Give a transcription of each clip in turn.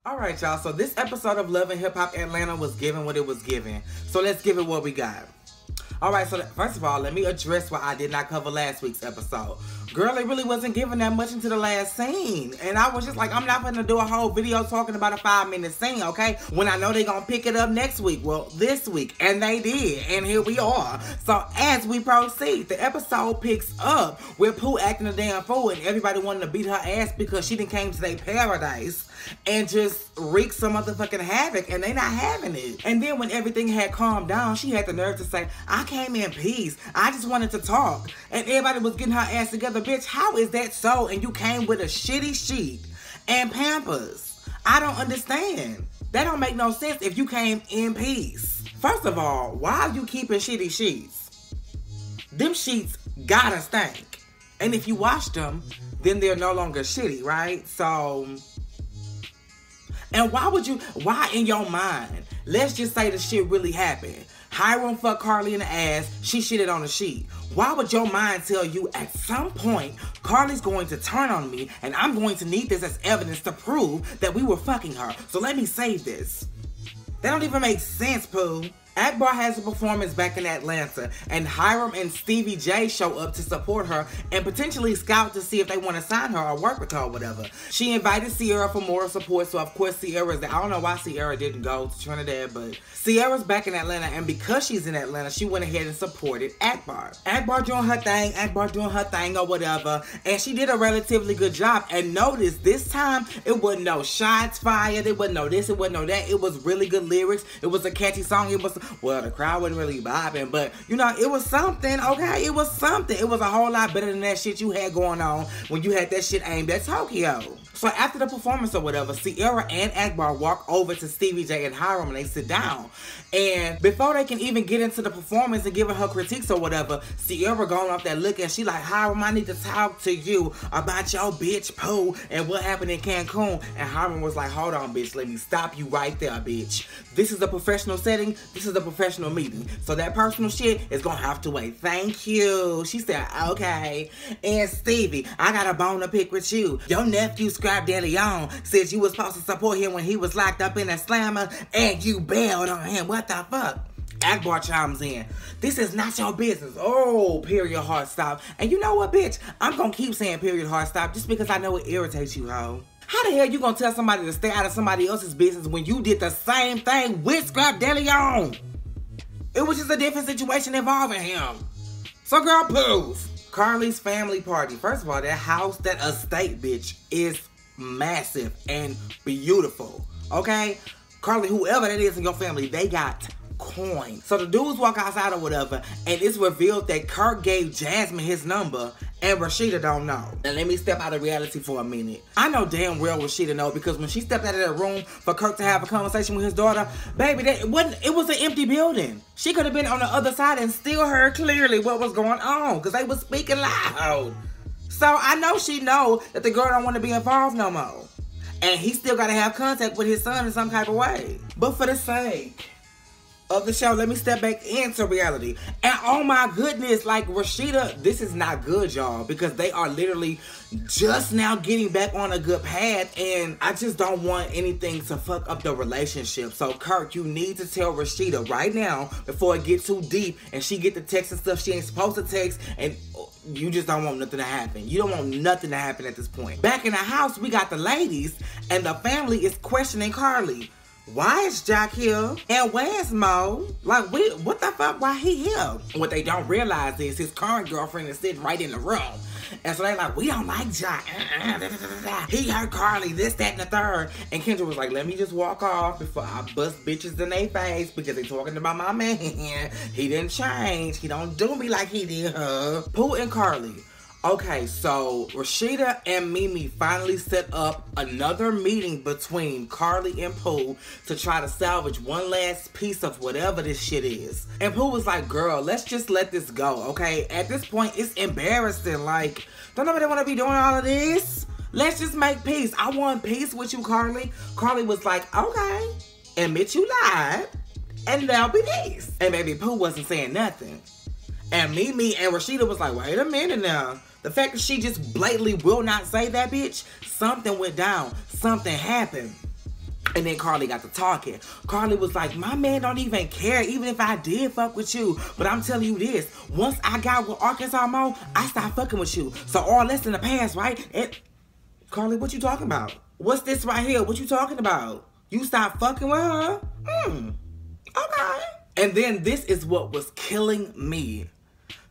Alright, y'all, so this episode of Love and Hip Hop Atlanta was given what it was given. So let's give it what we got. Alright, so first of all, let me address why I did not cover last week's episode. Girl, it really wasn't giving that much into the last scene. And I was just like, I'm not gonna do a whole video talking about a 5-minute scene, okay? When I know they gonna pick it up next week. Well, this week. And they did. And here we are. So as we proceed, the episode picks up with Pooh acting a damn fool and everybody wanting to beat her ass because she done came to their paradise and just wreak some motherfucking havoc, and they not having it. And then when everything had calmed down, she had the nerve to say, I came in peace. I just wanted to talk. And everybody was getting her ass together. Bitch, how is that so? And you came with a shitty sheet and Pampers. I don't understand. That don't make no sense if you came in peace. First of all, why are you keeping shitty sheets? Them sheets gotta stink. And if you wash them, then they're no longer shitty, right? So... And why in your mind, let's just say the shit really happened. Hiram fucked Carly in the ass, she shitted on the sheet. Why would your mind tell you at some point, Carly's going to turn on me and I'm going to need this as evidence to prove that we were fucking her. So let me save this. That don't even make sense, Pooh. Akbar has a performance back in Atlanta, and Hiram and Stevie J show up to support her and potentially scout to see if they want to sign her or work with her or whatever. She invited Sierra for moral support, so of course Sierra's there. I don't know why Sierra didn't go to Trinidad, but Sierra's back in Atlanta, and because she's in Atlanta, she went ahead and supported Akbar. Akbar doing her thing or whatever, and she did a relatively good job. And notice, this time, it wasn't no shots fired, it wasn't no this, it wasn't no that. It was really good lyrics, it was a catchy song, it was... Well, the crowd wasn't really vibing, but, you know, it was something, okay? It was something. It was a whole lot better than that shit you had going on when you had that shit aimed at Tokyo. So after the performance or whatever, Sierra and Akbar walk over to Stevie J and Hiram and they sit down. And before they can even get into the performance and giving her critiques or whatever, Sierra going off that look and she like, Hiram, I need to talk to you about your bitch Pooh and what happened in Cancun. And Hiram was like, hold on, bitch, let me stop you right there, bitch. This is a professional setting. This is a professional meeting. So that personal shit is gonna have to wait. Thank you. She said, okay. And Stevie, I got a bone to pick with you. Your nephew Scrap De Leon said you was supposed to support him when he was locked up in a slammer and you bailed on him. What the fuck? Akbar chimes in. This is not your business. Oh, period, hard stop. And you know what, bitch? I'm gonna keep saying period, hard stop just because I know it irritates you, ho. How the hell you gonna tell somebody to stay out of somebody else's business when you did the same thing with Scrap De Leon? It was just a different situation involving him. So girl, poof. Carly's family party. First of all, that house, that estate, bitch, is massive and beautiful. Okay? Carly, whoever that is in your family, they got coin. So the dudes walk outside or whatever, and it's revealed that Kirk gave Jasmine his number and Rashida don't know. Now let me step out of reality for a minute. I know damn well Rashida know because when she stepped out of that room for Kirk to have a conversation with his daughter, baby, it was an empty building. She could have been on the other side and still heard clearly what was going on because they was speaking loud. So I know she know that the girl don't want to be involved no more. And he still got to have contact with his son in some type of way. But for the sake of the show, let me step back into reality. And oh my goodness, like Rashida, this is not good, y'all, because they are literally just now getting back on a good path, and I just don't want anything to fuck up the relationship. So Kirk, you need to tell Rashida right now before it gets too deep and she get the text and stuff she ain't supposed to text, and you just don't want nothing to happen. You don't want nothing to happen at this point. Back in the house, we got the ladies, and the family is questioning Carly. Why is Jack here? And where's Mo? Like, what the fuck? Why he here? What they don't realize is his current girlfriend is sitting right in the room. And so they like, we don't like Jack. He hurt Carly, this, that, and the third. And Kendra was like, let me just walk off before I bust bitches in their face because they talking about my man. He didn't change. He don't do me like he did her. Pooh and Carly. Okay, so Rashida and Mimi finally set up another meeting between Carly and Pooh to try to salvage one last piece of whatever this shit is. And Pooh was like, girl, let's just let this go, okay? At this point, it's embarrassing. Like, don't nobody want to be doing all of this? Let's just make peace. I want peace with you, Carly. Carly was like, okay, admit you lied, and there'll be peace. And baby Pooh wasn't saying nothing. And Mimi and Rashida was like, wait a minute now. The fact that she just blatantly will not say that, bitch, something went down. Something happened. And then Carly got to talking. Carly was like, my man don't even care, even if I did fuck with you. But I'm telling you this, once I got with Arkansas Mo, I stopped fucking with you. So all that's in the past, right? And Carly, what you talking about? What's this right here? What you talking about? You stopped fucking with her? Okay. And then this is what was killing me.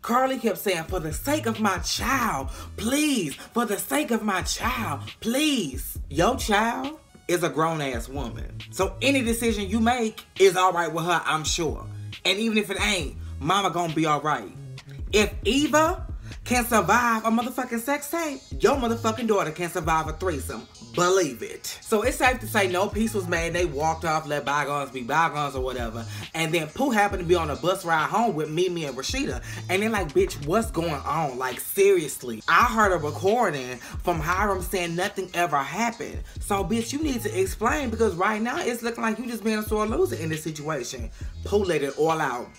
Carly kept saying, for the sake of my child, please. For the sake of my child, please. Your child is a grown-ass woman. So any decision you make is alright with her, I'm sure. And even if it ain't, mama gonna be alright. If Eva can survive a motherfucking sex tape, your motherfucking daughter can survive a threesome. Believe it. So it's safe to say no peace was made. They walked off, let bygones be bygones or whatever. And then Pooh happened to be on a bus ride home with Mimi and Rashida. And they're like, bitch, what's going on? Like, seriously. I heard a recording from Hiram saying nothing ever happened. So, bitch, you need to explain, because right now it's looking like you just being a sore loser in this situation. Pooh let it all out.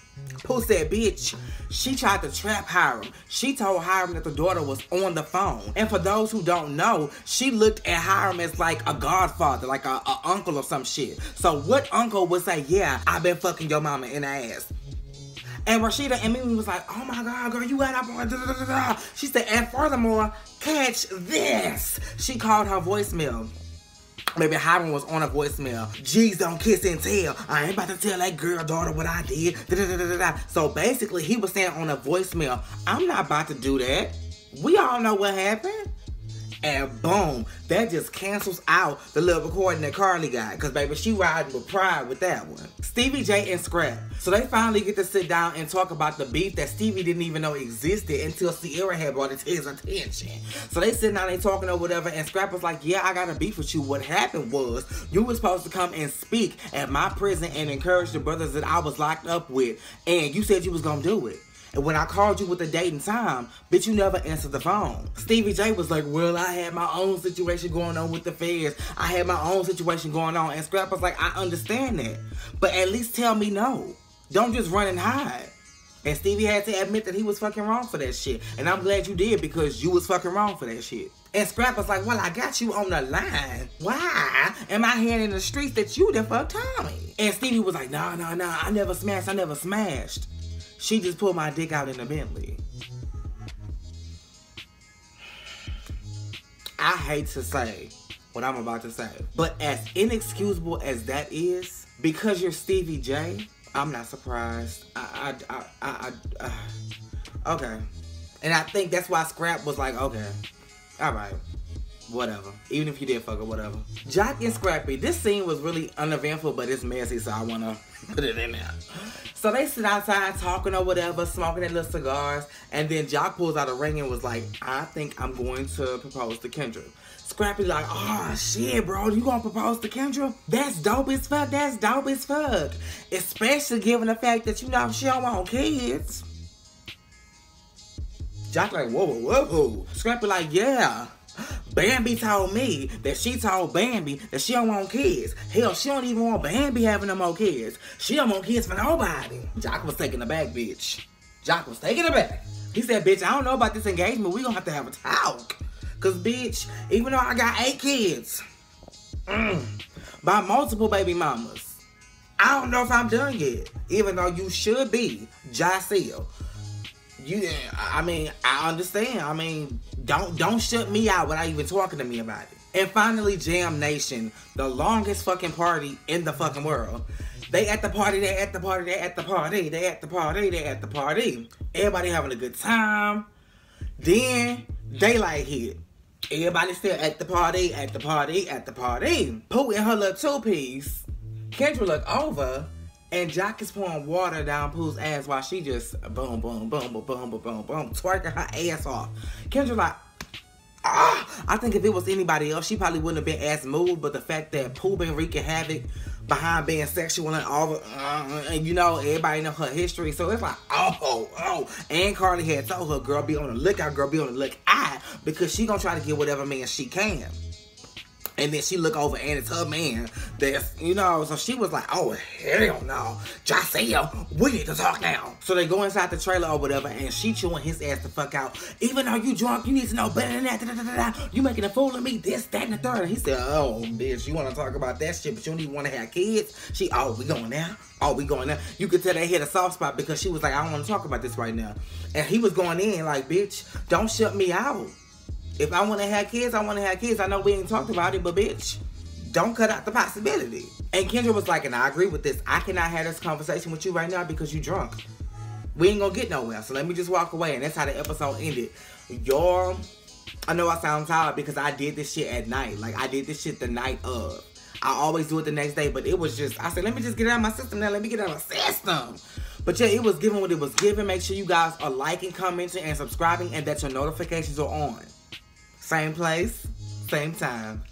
Pooh said, bitch, she tried to trap Hiram. She told Hiram that the daughter was on the phone. And for those who don't know, she looked at Hiram as like a godfather, like a uncle or some shit. So what uncle would say, yeah, I've been fucking your mama in the ass? And Rashida and Mimi was like, oh my God, girl, you got up on da-da-da-da-da. She said, and furthermore, catch this. She called her voicemail. Maybe Hiram was on a voicemail. G's don't kiss and tell. I ain't about to tell that girl daughter what I did. Da-da-da-da-da. So basically, he was saying on a voicemail, I'm not about to do that. We all know what happened. And boom, that just cancels out the little recording that Carly got. Because, baby, she riding with pride with that one. Stevie J and Scrap. So they finally get to sit down and talk about the beef that Stevie didn't even know existed until Sierra had brought it to his attention. So they sitting down, they talking or whatever, and Scrap was like, yeah, I got a beef with you. What happened was, you were supposed to come and speak at my prison and encourage the brothers that I was locked up with. And you said you was going to do it. And when I called you with a date and time, bitch, you never answered the phone. Stevie J was like, well, I had my own situation going on with the feds. I had my own situation going on. And Scrap was like, I understand that. But at least tell me no. Don't just run and hide. And Stevie had to admit that he was fucking wrong for that shit. And I'm glad you did, because you was fucking wrong for that shit. And Scrap was like, well, I got you on the line. Why am I hearing in the streets that you done fucked Tommy? And Stevie was like, nah, I never smashed. She just pulled my dick out in the Bentley. I hate to say what I'm about to say, but as inexcusable as that is, because you're Stevie J, I'm not surprised. Okay. And I think that's why Scrap was like, okay, all right, whatever. Even if you did fuck her, whatever. Jock and Scrappy, this scene was really uneventful, but it's messy, so I want to put it in there. So they sit outside talking or whatever, smoking their little cigars, and then Jock pulls out a ring and was like, I think I'm going to propose to Kendra. Scrappy like, oh shit, bro, you gonna propose to Kendra? That's dope as fuck, that's dope as fuck. Especially given the fact that, you know, she don't want kids. Jock like, whoa. Scrappy like, yeah. Bambi told me that she told Bambi that she don't want kids. Hell, she don't even want Bambi having no more kids. She don't want kids for nobody. Jock was taking the back, bitch. Jock was taking the back. He said, bitch, I don't know about this engagement. We gonna have to have a talk. Cause, bitch, even though I got 8 kids by multiple baby mamas, I don't know if I'm done yet. Even though you should be, Jaceel. I understand. Don't shut me out without even talking to me about it. And finally, Jam Nation, the longest fucking party in the fucking world. They at the party. Everybody having a good time. Then daylight hit. Everybody still at the party. Pooh in her little 2-piece. Kendra look over. And Jock is pouring water down Pooh's ass while she just boom, twerking her ass off. Kendra like, I think if it was anybody else, she probably wouldn't have been as moved. But the fact that Pooh been wreaking havoc behind being sexual and all, and you know, everybody know her history. So it's like, oh. And Carly had told her, girl, be on the lookout, because she gonna try to get whatever man she can. And then she look over and it's her man. That's, you know, so she was like, oh, hell no. Josiah, we need to talk now. So they go inside the trailer or whatever, and she chewing his ass the fuck out. Even though you drunk, you need to know better than that. Da, da, da, da. You making a fool of me, this, that, and the third. And he said, oh, bitch, you want to talk about that shit, but you don't even want to have kids? She, oh, we going there? Oh, we going there? You could tell they hit a soft spot because she was like, I don't want to talk about this right now. And he was going in like, bitch, don't shut me out. If I want to have kids, I want to have kids. I know we ain't talked about it, but bitch, don't cut out the possibility. And Kendra was like, and I agree with this, I cannot have this conversation with you right now because you drunk. We ain't gonna get nowhere, so let me just walk away. And that's how the episode ended. Y'all, I know I sound tired because I did this shit at night. Like, I did this shit the night of. I always do it the next day, but it was just, I said, let me just get it out of my system now. Let me get it out of my system. But yeah, it was given what it was given. Make sure you guys are liking, commenting, and subscribing, and that your notifications are on. Same place, same time.